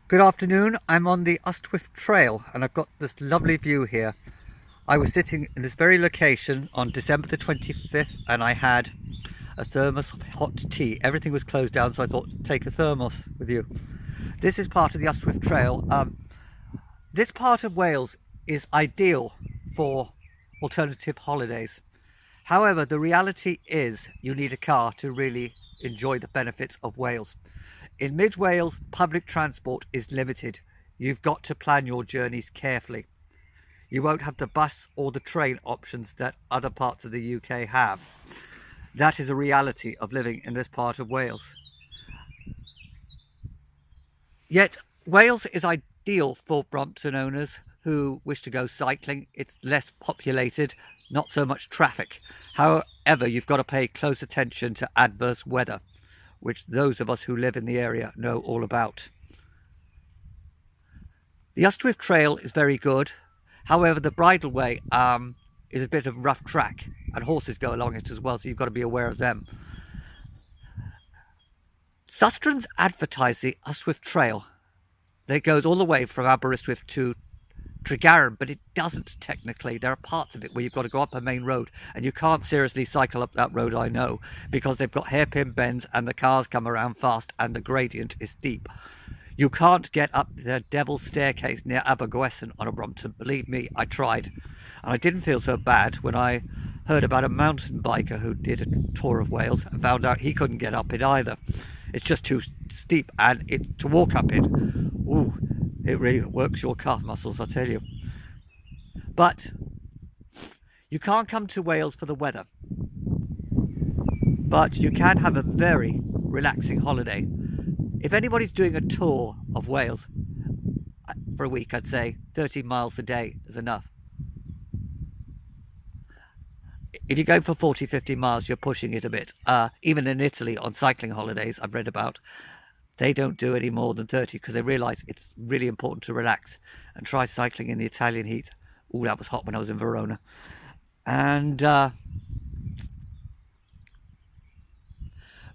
Good afternoon. I'm on the Ustwift Trail and I've got this lovely view here. I was sitting in this very location on December the 25th and I had a thermos of hot tea. Everything was closed down, so I thought take a thermos with you. This is part of the Ustwift Trail. This part of Wales is ideal for alternative holidays. However, the reality is you need a car to really enjoy the benefits of Wales. In mid-Wales, public transport is limited. You've got to plan your journeys carefully. You won't have the bus or the train options that other parts of the UK have. That is a reality of living in this part of Wales. Yet, Wales is ideal for Brompton owners who wish to go cycling. It's less populated, not so much traffic. However, you've got to pay close attention to adverse weather, which those of us who live in the area know all about. The Ustwift Trail is very good. However, the bridleway is a bit of rough track and horses go along it as well, so you've got to be aware of them. Sustrans advertise the Ustwift Trail that goes all the way from Aberystwyth to Tregaron, but it doesn't technically. There are parts of it where you've got to go up a main road and you can't seriously cycle up that road, I know, because they've got hairpin bends and the cars come around fast and the gradient is steep. You can't get up the Devil's Staircase near Abergwesen on a Brompton. Believe me, I tried. And I didn't feel so bad when I heard about a mountain biker who did a tour of Wales and found out he couldn't get up it either. It's just too steep, and to walk up it, ooh, it really works your calf muscles, I tell you. But you can't come to Wales for the weather, but you can have a very relaxing holiday. If anybody's doing a tour of Wales for a week, I'd say 30 miles a day is enough. If you're going for 40, 50 miles, you're pushing it a bit. Even in Italy on cycling holidays, I've read about, they don't do any more than 30 because they realise it's really important to relax and try cycling in the Italian heat. Oh, that was hot when I was in Verona. And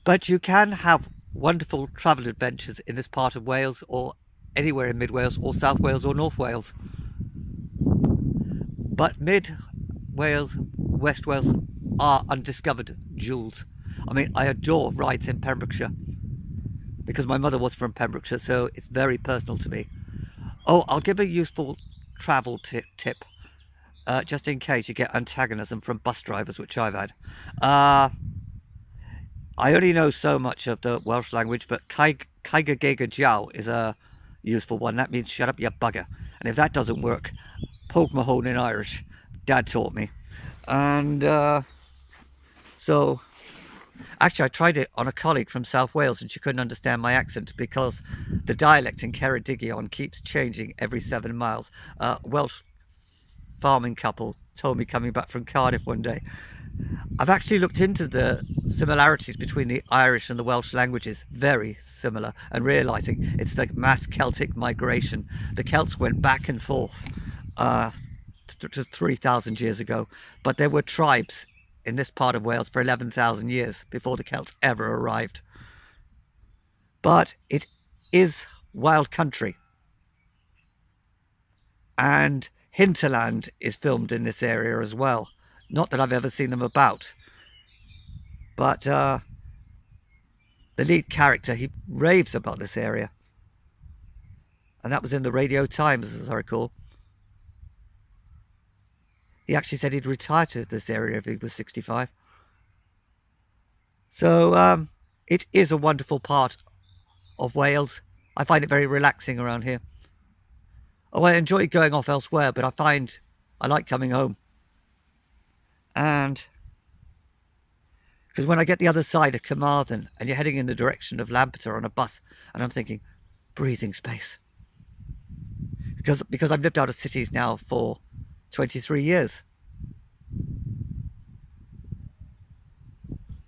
but you can have wonderful travel adventures in this part of Wales or anywhere in Mid Wales or South Wales or North Wales. But Mid Wales, West Wales are undiscovered jewels. I mean, I adore rides in Pembrokeshire because my mother was from Pembrokeshire, so it's very personal to me. Oh, I'll give a useful travel tip just in case you get antagonism from bus drivers, which I've had. I only know so much of the Welsh language, but Caiga Geiga Jow is a useful one. That means shut up, you bugger. And if that doesn't work, poke my hole in Irish. Dad taught me. And so actually I tried it on a colleague from South Wales and she couldn't understand my accent because the dialect in Ceredigion keeps changing every 7 miles. Welsh farming couple told me coming back from Cardiff one day. I've actually looked into the similarities between the Irish and the Welsh languages, very similar, and realising it's the mass Celtic migration. The Celts went back and forth to 3,000 years ago, but there were tribes in this part of Wales for 11,000 years before the Celts ever arrived. But it is wild country, and Hinterland is filmed in this area as well. Not that I've ever seen them about, but the lead character, he raves about this area, and that was in the Radio Times, as I recall. He actually said he'd retire to this area if he was 65. So it is a wonderful part of Wales. I find it very relaxing around here. Oh, I enjoy going off elsewhere, but I find I like coming home. And because when I get the other side of Carmarthen and you're heading in the direction of Lampeter on a bus, and I'm thinking, breathing space. Because I've lived out of cities now for 23 years.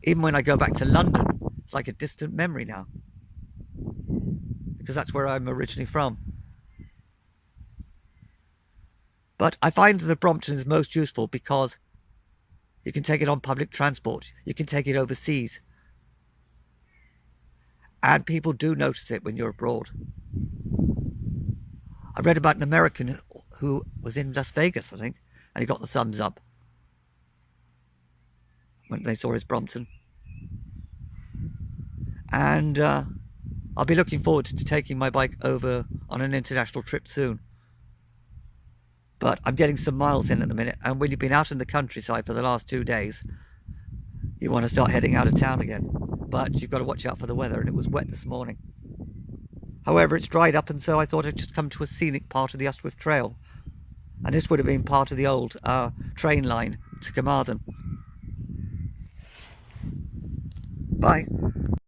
Even when I go back to London, it's like a distant memory now, because that's where I'm originally from. But I find that Brompton is most useful because you can take it on public transport, you can take it overseas, and people do notice it when you're abroad. I read about an American who was in Las Vegas, I think, and he got the thumbs up when they saw his Brompton. And I'll be looking forward to taking my bike over on an international trip soon. But I'm getting some miles in at the minute, and when you've been out in the countryside for the last 2 days, you want to start heading out of town again. But you've got to watch out for the weather, and it was wet this morning. However, it's dried up, and so I thought I'd just come to a scenic part of the Ustwick Trail. And this would have been part of the old train line to Carmarthen. Bye.